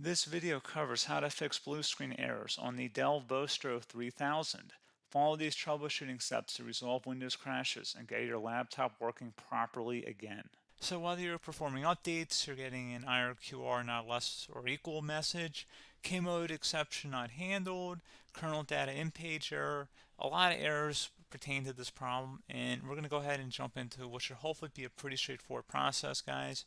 This video covers how to fix blue screen errors on the Dell Vostro 3000. Follow these troubleshooting steps to resolve Windows crashes and get your laptop working properly again. So while you're performing updates, you're getting an IRQR not less or equal message, K-mode exception not handled, kernel data in page error. A lot of errors pertain to this problem, and we're going to go ahead and jump into what should hopefully be a pretty straightforward process, guys.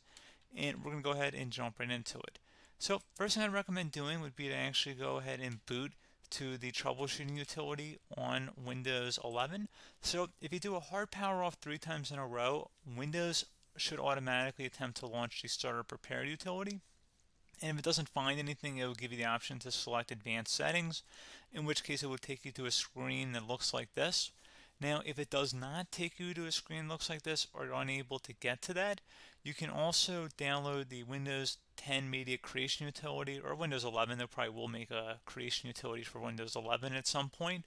And we're going to go ahead and jump right into it. So first thing I'd recommend doing would be to actually go ahead and boot to the troubleshooting utility on Windows 11. So if you do a hard power off 3 times in a row, Windows should automatically attempt to launch the starter prepare utility. And if it doesn't find anything, it will give you the option to select advanced settings, in which case it will take you to a screen that looks like this. Now, if it does not take you to a screen that looks like this, or you're unable to get to that, you can also download the Windows 10 Media Creation Utility, or Windows 11. They probably will make a creation utility for Windows 11 at some point.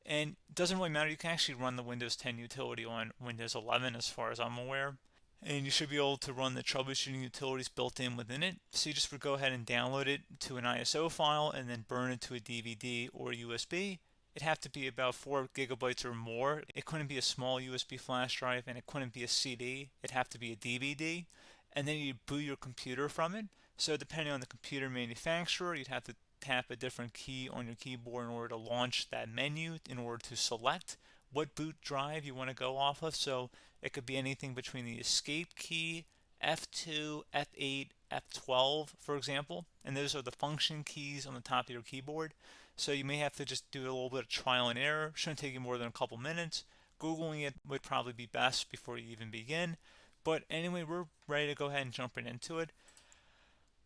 And it doesn't really matter. You can actually run the Windows 10 utility on Windows 11 as far as I'm aware. And you should be able to run the troubleshooting utilities built in within it. So you just would go ahead and download it to an ISO file and then burn it to a DVD or USB. It'd have to be about 4 gigabytes or more. It couldn't be a small USB flash drive, and it couldn't be a CD. It'd have to be a DVD. And then you'd boot your computer from it. So depending on the computer manufacturer, you'd have to tap a different key on your keyboard in order to launch that menu, in order to select what boot drive you want to go off of. So it could be anything between the escape key, F2, F8, F12, for example. And those are the function keys on the top of your keyboard. So you may have to just do a little bit of trial and error. Shouldn't take you more than a couple minutes. Googling it would probably be best before you even begin. But anyway, we're ready to go ahead and jump right into it.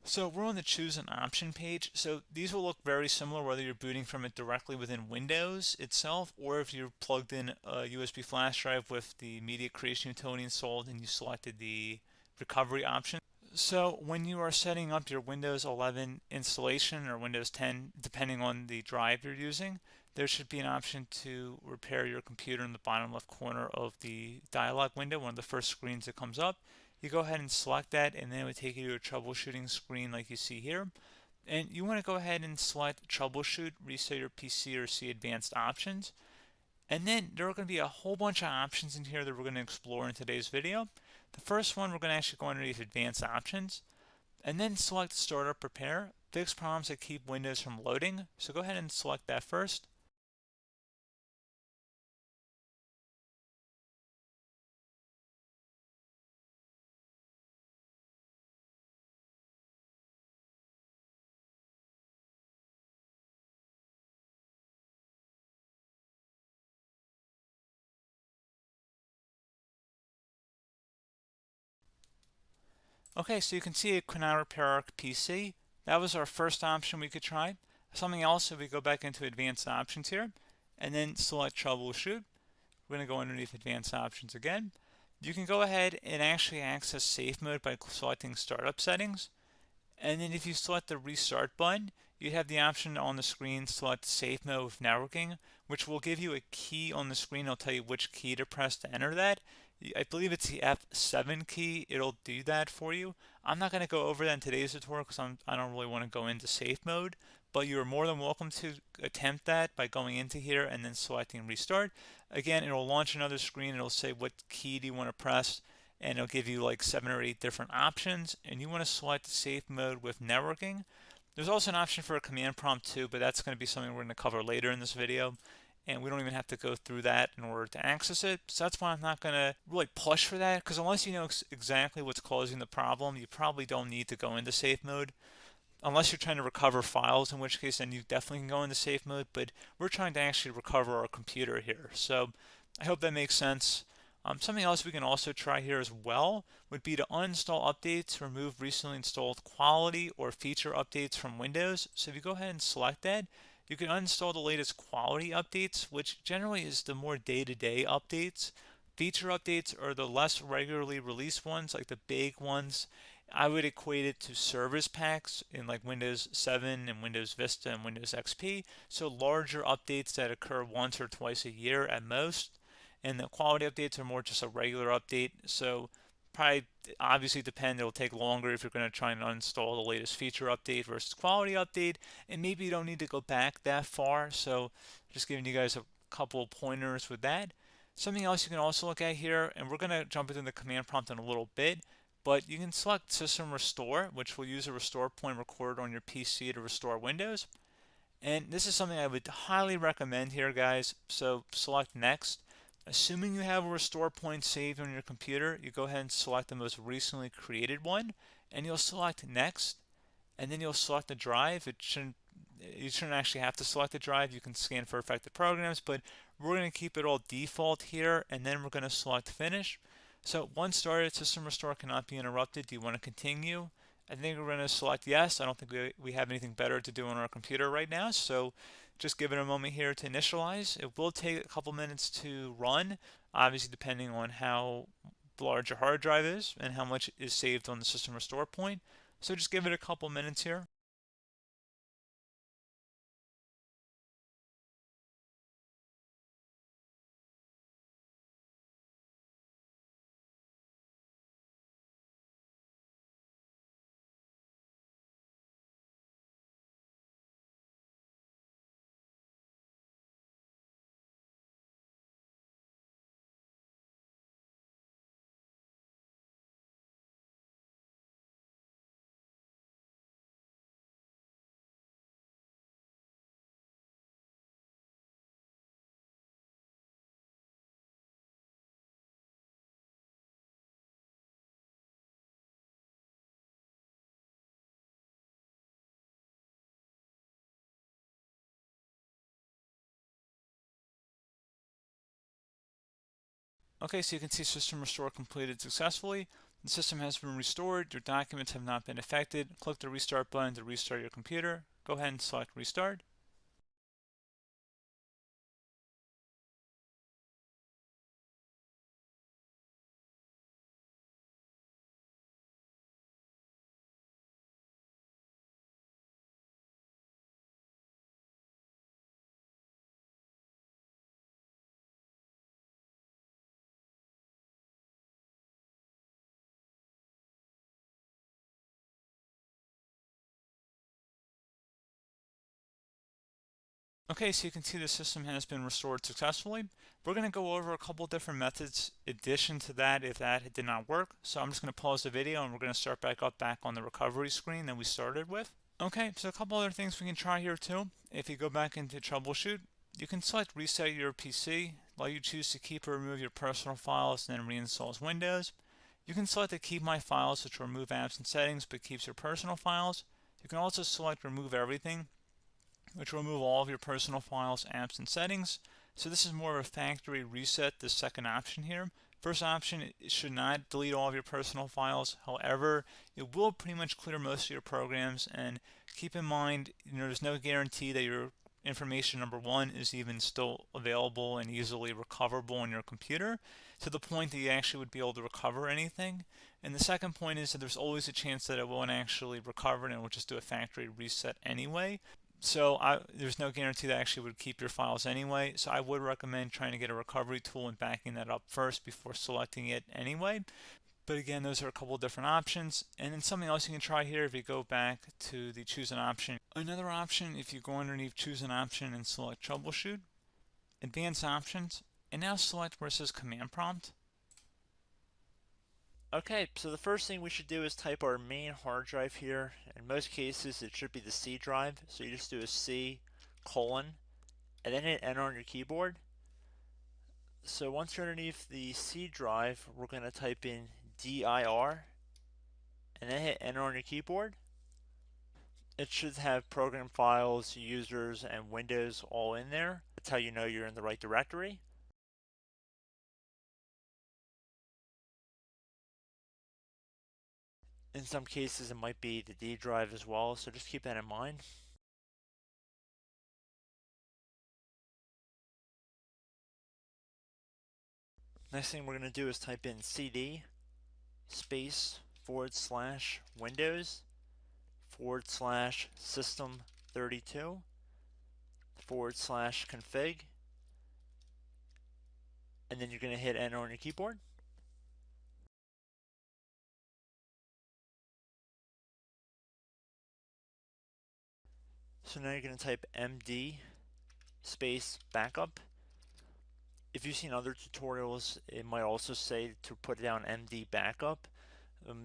So we're on the choose an option page. So these will look very similar whether you're booting from it directly within Windows itself, or if you're plugged in a USB flash drive with the media creation utility installed and you selected the recovery option. So when you are setting up your Windows 11 installation or Windows 10, depending on the drive you're using, there should be an option to repair your computer in the bottom left corner of the dialog window, one of the first screens that comes up. You go ahead and select that, and then it would take you to a troubleshooting screen like you see here. And you want to go ahead and select troubleshoot, reset your PC, or see advanced options. And then there are going to be a whole bunch of options in here that we're going to explore in today's video. The first one, we're going to actually go underneath advanced options, and then select startup prepare, fix problems that keep Windows from loading. So go ahead and select that first. Okay, so you can see it could now repair our PC. That was our first option we could try. Something else, if we go back into advanced options here, and then select troubleshoot, we're going to go underneath advanced options again. You can go ahead and actually access safe mode by selecting startup settings. And then if you select the restart button, you have the option on the screen select safe mode with networking, which will give you a key on the screen. It'll tell you which key to press to enter that. I believe it's the F7 key. It'll do that for you. I'm not going to go over that in today's tutorial because I don't really want to go into safe mode, but you're more than welcome to attempt that by going into here and then selecting restart. Again, it'll launch another screen. It'll say what key do you want to press, and it'll give you like 7 or 8 different options, and you want to select safe mode with networking. There's also an option for a command prompt too, but that's going to be something we're going to cover later in this video, and we don't even have to go through that in order to access it. So that's why I'm not going to really push for that, because unless you know exactly what's causing the problem, you probably don't need to go into safe mode. Unless you're trying to recover files, in which case then you definitely can go into safe mode, but we're trying to actually recover our computer here. So I hope that makes sense. Something else we can also try here as well would be to uninstall updates, remove recently installed quality or feature updates from Windows. So if you go ahead and select that, you can uninstall the latest quality updates, which generally is the more day-to-day updates. Feature updates are the less regularly released ones, like the big ones. I would equate it to service packs in like Windows 7 and Windows Vista and Windows XP. So larger updates that occur once or twice a year at most. And the quality updates are more just a regular update. So probably obviously depend. It'll take longer if you're going to try and uninstall the latest feature update versus quality update, and maybe you don't need to go back that far. So just giving you guys a couple pointers with that. Something else you can also look at here, and we're going to jump into the command prompt in a little bit, but you can select System Restore, which will use a restore point recorded on your PC to restore Windows. And this is something I would highly recommend here, guys. So select Next. Assuming you have a restore point saved on your computer, you go ahead and select the most recently created one, and you'll select Next, and then you'll select the drive. You shouldn't actually have to select the drive. You can scan for affected programs, but we're going to keep it all default here, and then we're going to select Finish. So once started, System Restore cannot be interrupted. Do you want to continue? I think we're going to select yes. I don't think we have anything better to do on our computer right now, so just give it a moment here to initialize. It will take a couple minutes to run, obviously depending on how large your hard drive is and how much is saved on the System Restore point. So just give it a couple minutes here. Okay, so you can see System Restore completed successfully. The system has been restored. Your documents have not been affected. Click the Restart button to restart your computer. Go ahead and select Restart. Okay, so you can see the system has been restored successfully. We're going to go over a couple different methods in addition to that if that did not work. So I'm just going to pause the video and we're going to start back on the recovery screen that we started with. Okay, so a couple other things we can try here too. If you go back into troubleshoot, you can select reset your PC, while you choose to keep or remove your personal files and then reinstalls Windows. You can select to keep my files, which will remove apps and settings but keeps your personal files. You can also select remove everything, which will remove all of your personal files, apps, and settings. So this is more of a factory reset, the second option here. First option, it should not delete all of your personal files. However, it will pretty much clear most of your programs. And keep in mind, there's no guarantee that your information, number one, is even still available and easily recoverable on your computer to the point that you actually would be able to recover anything. And the second point is that there's always a chance that it won't actually recover and it will just do a factory reset anyway. So there's no guarantee that actually would keep your files anyway. So I would recommend trying to get a recovery tool and backing that up first before selecting it anyway. But again, those are a couple of different options. And then something else you can try here if you go back to the choose an option. Another option, if you go underneath choose an option and select troubleshoot, advanced options, and now select where it says command prompt. Okay, so the first thing we should do is type our main hard drive here. In most cases, it should be the C drive. So you just do a C colon and then hit enter on your keyboard. So once you're underneath the C drive, we're going to type in dir and then hit enter on your keyboard. It should have program files, users, and Windows all in there. That's how you know you're in the right directory. In some cases, it might be the D drive as well, so just keep that in mind. Next thing we're going to do is type in cd space / Windows / system 32 / config, and then you're going to hit enter on your keyboard. So now you're going to type MD space backup. If you've seen other tutorials, it might also say to put down MD backup.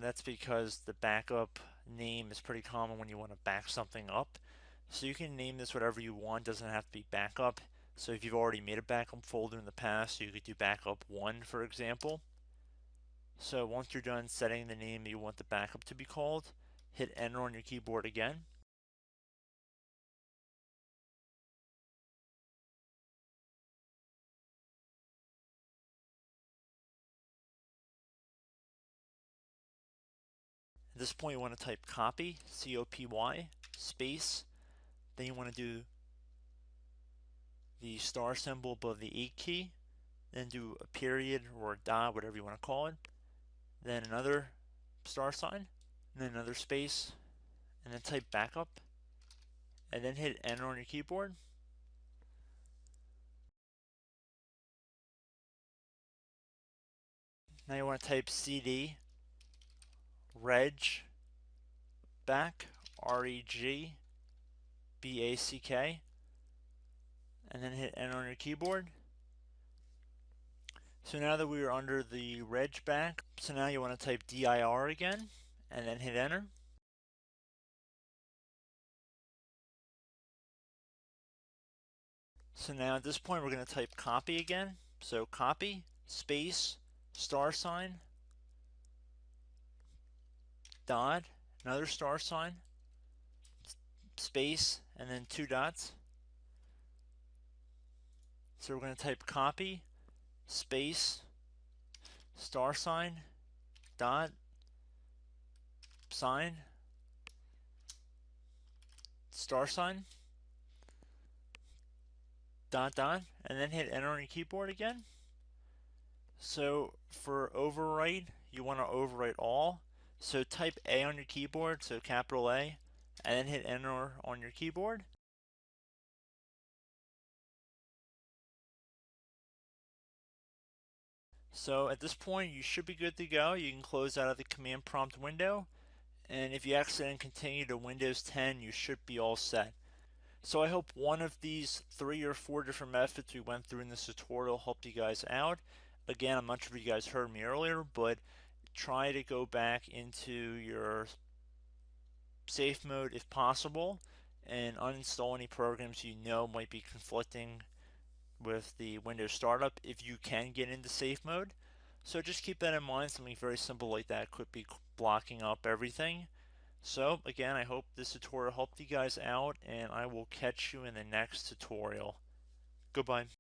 That's because the backup name is pretty common when you want to back something up. So you can name this whatever you want, doesn't have to be backup. So if you've already made a backup folder in the past, you could do backup 1, for example. So once you're done setting the name you want the backup to be called, hit enter on your keyboard again. At this point you want to type copy, C-O-P-Y, space, then you want to do the star symbol above the 8 key, then do a period or a dot, whatever you want to call it, then another star sign, and then another space, and then type backup, and then hit enter on your keyboard. Now you want to type CD reg back, R-E-G-B-A-C-K, and then hit enter on your keyboard. So now that we are under the reg back, so now you want to type dir again, and then hit enter. So now at this point we're going to type copy again. So copy, space, star sign, dot, another star sign, space, and then 2 dots. So we're going to type copy, space, star sign, dot, sign, star sign, dot, dot, and then hit enter on your keyboard again. So for overwrite, you want to overwrite all. So type A on your keyboard, so capital A, and then hit enter on your keyboard. So at this point you should be good to go. You can close out of the command prompt window, and if you accidentally continue to Windows 10 you should be all set. So I hope one of these 3 or 4 different methods we went through in this tutorial helped you guys out. Again, I'm not sure if you guys heard me earlier, but try to go back into your safe mode if possible and uninstall any programs you know might be conflicting with the Windows startup if you can get into safe mode. So just keep that in mind. Something very simple like that could be blocking up everything. So again, I hope this tutorial helped you guys out, and I will catch you in the next tutorial. Goodbye.